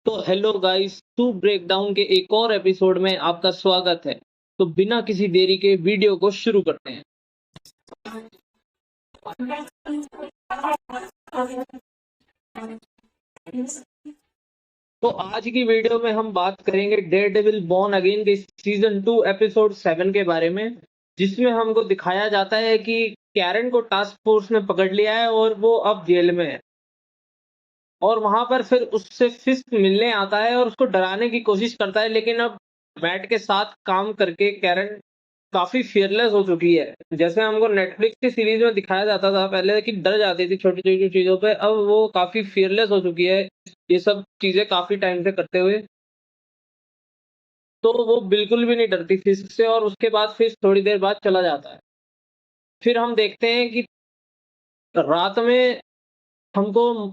तो hello guys, to breakdown के एक और एपिसोड में आपका स्वागत है। तो बिना किसी देरी के वीडियो को शुरू करते हैं। तो आज की वीडियो में हम बात करेंगे डेयरडेविल बॉर्न अगेन के सीजन 2 एपिसोड 7 के बारे में, जिसमें हमको दिखाया जाता है कि कैरन को टास्क फोर्स ने पकड़ लिया है और वो अब जेल में है। और वहां पर फिर उससे फिस्ट मिलने आता है और उसको डराने की कोशिश करता है, लेकिन अब मैट के साथ काम करके कैरन काफी फियरलेस हो चुकी है। जैसे हमको नेटफ्लिक्स की सीरीज में दिखाया जाता था पहले कि डर जाती थी छोटी छोटी चीजों पे, अब वो काफी फियरलेस हो चुकी है ये सब चीजें काफी टाइम से करते हुए। तो वो बिल्कुल भी नहीं डरती फिस्ट से, और उसके बाद फिस्ट थोड़ी देर बाद चला जाता है। फिर हम देखते हैं कि रात में हमको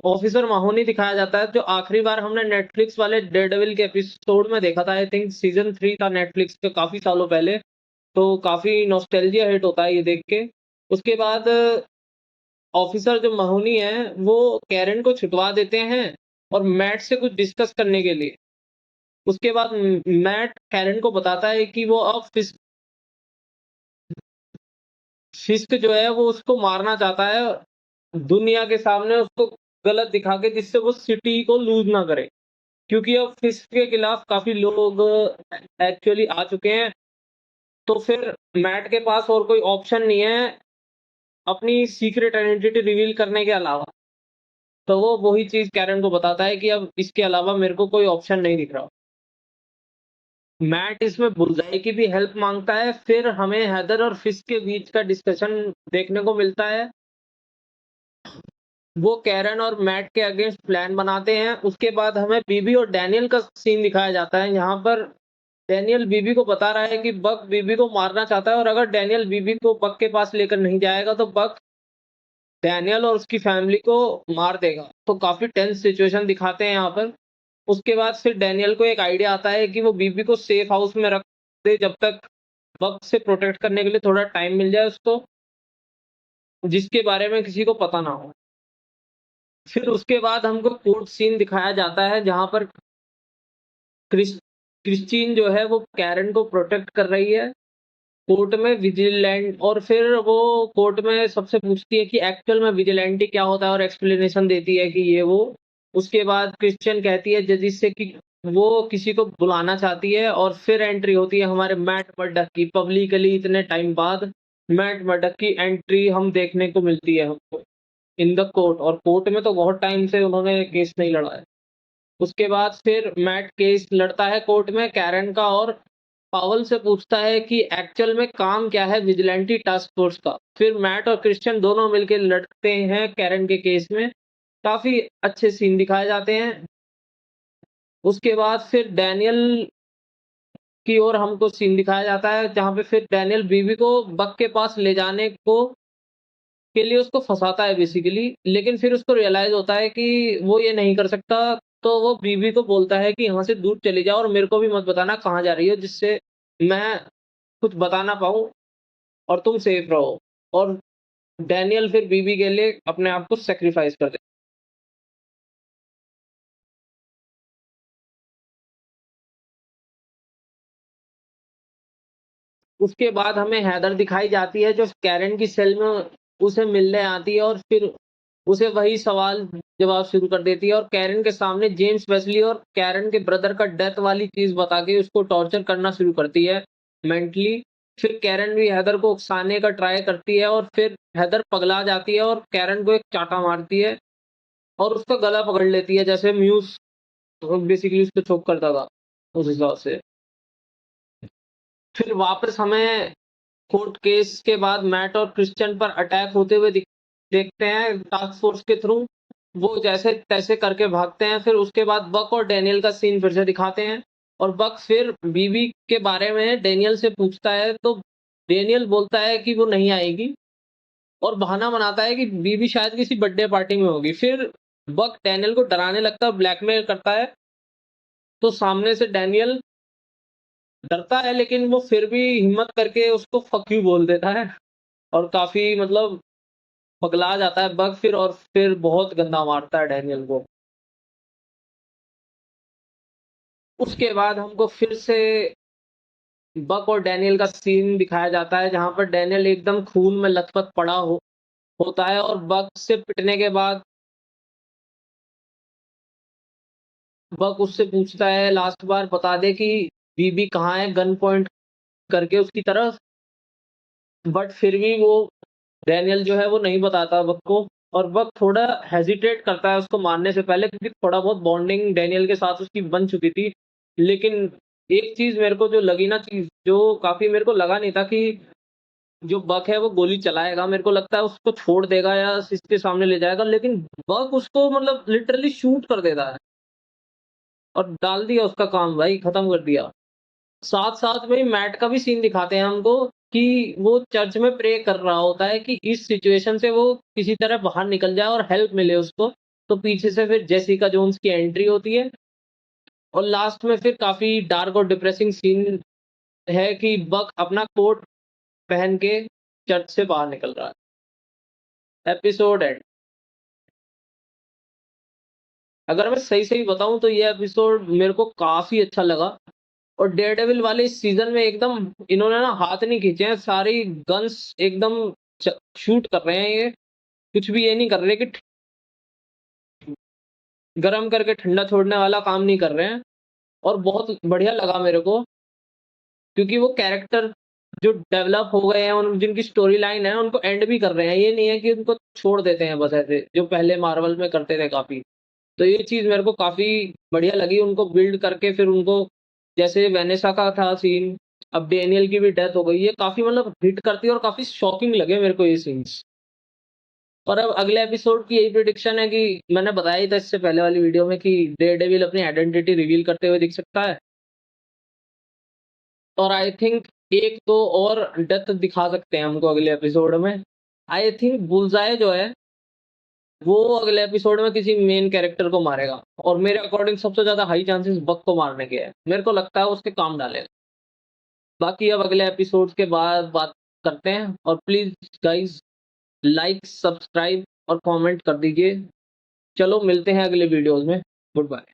ऑफिसर माहौनी दिखाया जाता है, जो आखिरी बार हमने नेटफ्लिक्स वाले डेयरडेविल के एपिसोड में देखा था। आई थिंक सीजन 3 था नेटफ्लिक्स के, काफी सालों पहले। तो काफी नॉस्टैल्जिया हिट होता है ये देख के। उसके बाद ऑफिसर जो माहौनी है वो कैरन को छुटवा देते हैं और मैट से कुछ डिस्कस करने के लिए। उसके बाद मैट कैरन को बताता है कि वो अब फिस्क जो है वो उसको मारना चाहता है दुनिया के सामने, उसको गलत दिखा के, जिससे वो सिटी को लूज ना करे। क्योंकि अब फिस्क के खिलाफ काफी लोग एक्चुअली आ चुके हैं। तो फिर मैट के पास और कोई ऑप्शन नहीं है अपनी सीक्रेट आइडेंटिटी रिवील करने के अलावा। तो वो वही चीज कैरन को बताता है कि अब इसके अलावा मेरे को कोई ऑप्शन नहीं दिख रहा। मैट इसमें बुलजाई की भी हेल्प मांगता है। फिर हमें हेदर और फिस्क के बीच का डिस्कशन देखने को मिलता है। वो कैरन और मैट के अगेंस्ट प्लान बनाते हैं। उसके बाद हमें बीबी और डैनियल का सीन दिखाया जाता है। यहाँ पर डैनियल बीबी को बता रहा है कि बक बीबी को मारना चाहता है, और अगर डैनियल बीबी को बक के पास लेकर नहीं जाएगा तो बक डैनियल और उसकी फैमिली को मार देगा। तो काफी टेंस सिचुएशन दिखाते हैं यहाँ पर। उसके बाद फिर डैनियल को एक आइडिया आता है कि वो बीबी को सेफ हाउस में रख दे, जब तक बक से प्रोटेक्ट करने के लिए थोड़ा टाइम मिल जाए उसको, जिसके बारे में किसी को पता ना हो। फिर उसके बाद हमको कोर्ट सीन दिखाया जाता है, जहाँ पर क्रिस क्रिस्टीन जो है वो कैरन को प्रोटेक्ट कर रही है कोर्ट में विजिलेंट। और फिर वो कोर्ट में सबसे पूछती है कि एक्चुअल में विजिलेंटी क्या होता है, और एक्सप्लेनेशन देती है कि ये वो। उसके बाद क्रिश्चियन कहती है जजिस से कि वो किसी को बुलाना चाहती है, और फिर एंट्री होती है हमारे मैट मर्डॉक की। पब्लिकली इतने टाइम बाद मैट मर्डॉक की एंट्री हम देखने को मिलती है हमको इन द कोर्ट। और कोर्ट में तो बहुत टाइम से उन्होंने केस नहीं लड़ा है। उसके बाद फिर मैट केस लड़ता है कोर्ट में कैरन का, और पावल से पूछता है कि एक्चुअल में काम क्या है विजिलेंटी टास्क फोर्स का। फिर मैट और क्रिश्चियन दोनों मिलकर लड़ते हैं कैरन के केस में। काफी अच्छे सीन दिखाए जाते हैं। उसके बाद फिर डैनियल की ओर हमको सीन दिखाया जाता है, जहां पे फिर डैनियल बीवी को बक के पास ले जाने को के लिए उसको फंसाता है बेसिकली। लेकिन फिर उसको रियलाइज होता है कि वो ये नहीं कर सकता। तो वो बीवी को बोलता है कि यहाँ से दूर चली जाओ और मेरे को भी मत बताना कहाँ जा रही हो, जिससे मैं कुछ बता ना पाऊँ और तुम सेफ रहो। और डैनियल फिर बीवी के लिए अपने आप को सैक्रिफाइस कर दे। उसके बाद हमें हैदर दिखाई जाती है, जो कैरन की सेल में उसे मिलने आती है, और फिर उसे वही सवाल जवाब शुरू कर देती है, और कैरन के सामने जेम्स वेस्ली और कैरन के ब्रदर का डेथ वाली चीज बता के उसको टॉर्चर करना शुरू करती है मेंटली। फिर कैरन भी हैदर को उकसाने का ट्राई करती है, और फिर हैदर पगला जाती है और कैरन को एक चाटा मारती है और उसका गला पकड़ लेती है, जैसे म्यूज बेसिकली उसको चोक करता था उस हिसाब से। फिर वापस हमें कोर्ट केस के बाद मैट और क्रिश्चियन पर अटैक होते हुए देखते हैं टास्क फोर्स के थ्रू। वो जैसे तैसे करके भागते हैं। फिर उसके बाद बक और डैनियल का सीन फिर से दिखाते हैं, और बक फिर बीवी के बारे में डैनियल से पूछता है, तो डैनियल बोलता है कि वो नहीं आएगी, और बहाना बनाता है कि बीवी शायद किसी बर्थडे पार्टी में होगी। फिर बक डैनियल को डराने लगता है, ब्लैकमेल करता है। तो सामने से डैनियल डरता है, लेकिन वो फिर भी हिम्मत करके उसको फक यू बोल देता है, और काफी मतलब पगला जाता है बग फिर, और फिर बहुत गंदा मारता है डैनियल को। उसके बाद हमको फिर से बक और डैनियल का सीन दिखाया जाता है, जहाँ पर डैनियल एकदम खून में लथपथ पड़ा होता है और बक से पिटने के बाद बक उससे पूछता है लास्ट बार बता दे कि बीबी कहाँ है, गन पॉइंट करके उसकी तरफ। बट फिर भी वो डैनियल जो है वो नहीं बताता बक को, और बक थोड़ा हेजिटेट करता है उसको मारने से पहले, क्योंकि थोड़ा बहुत बॉन्डिंग डैनियल के साथ उसकी बन चुकी थी। लेकिन एक चीज मेरे को जो लगी ना, चीज जो काफी मेरे को लगा नहीं था कि जो बक है वो गोली चलाएगा, मेरे को लगता है उसको छोड़ देगा या इसके सामने ले जाएगा, लेकिन बक उसको मतलब लिटरली शूट कर देता है और डाल दिया उसका काम, भाई खत्म कर दिया। साथ-साथ में मैट का भी सीन दिखाते हैं हमको कि वो चर्च में प्रे कर रहा होता है कि इस सिचुएशन से वो किसी तरह बाहर निकल जाए और हेल्प मिले उसको। तो पीछे से फिर जेसिका जोन्स की एंट्री होती है और लास्ट में फिर काफ़ी डार्क और डिप्रेसिंग सीन है कि बक अपना कोट पहन के चर्च से बाहर निकल रहा है। Episode and. अगर मैं सही-सही बताऊँ तो ये एपिसोड मेरे को काफ़ी अच्छा लगा। और डेयरडेविल वाले इस सीज़न में एकदम इन्होंने ना हाथ नहीं खींचे हैं, सारी गन्स एकदम शूट कर रहे हैं ये। कुछ भी ये नहीं कर रहे कि गरम करके ठंडा छोड़ने वाला काम नहीं कर रहे हैं। और बहुत बढ़िया लगा मेरे को, क्योंकि वो कैरेक्टर जो डेवलप हो गए हैं, उन जिनकी स्टोरी लाइन है उनको एंड भी कर रहे हैं। ये नहीं है कि उनको छोड़ देते हैं बस ऐसे, जो पहले मार्वल में करते थे काफ़ी। तो ये चीज़ मेरे को काफ़ी बढ़िया लगी, उनको बिल्ड करके फिर उनको, जैसे वेनेसा का था सीन, अब डेनियल की भी डेथ हो गई, ये काफ़ी मतलब हिट करती है और काफ़ी शॉकिंग लगे मेरे को ये सीन्स। और अब अगले एपिसोड की यही प्रेडिक्शन है कि मैंने बताया ही था इससे पहले वाली वीडियो में कि डेयरडेविल अपनी आइडेंटिटी रिवील करते हुए दिख सकता है। और आई थिंक एक दो और डेथ दिखा सकते हैं हमको अगले एपिसोड में। आई थिंक बुलजाए जो है वो अगले एपिसोड में किसी मेन कैरेक्टर को मारेगा, और मेरे अकॉर्डिंग सबसे ज्यादा हाई चांसेस बक को मारने के हैं। मेरे को लगता है उसके काम डालेगा। बाकी अब अगले एपिसोड के बाद बात करते हैं, और प्लीज गाइस लाइक सब्सक्राइब और कमेंट कर दीजिए। चलो मिलते हैं अगले वीडियोस में। Good bye.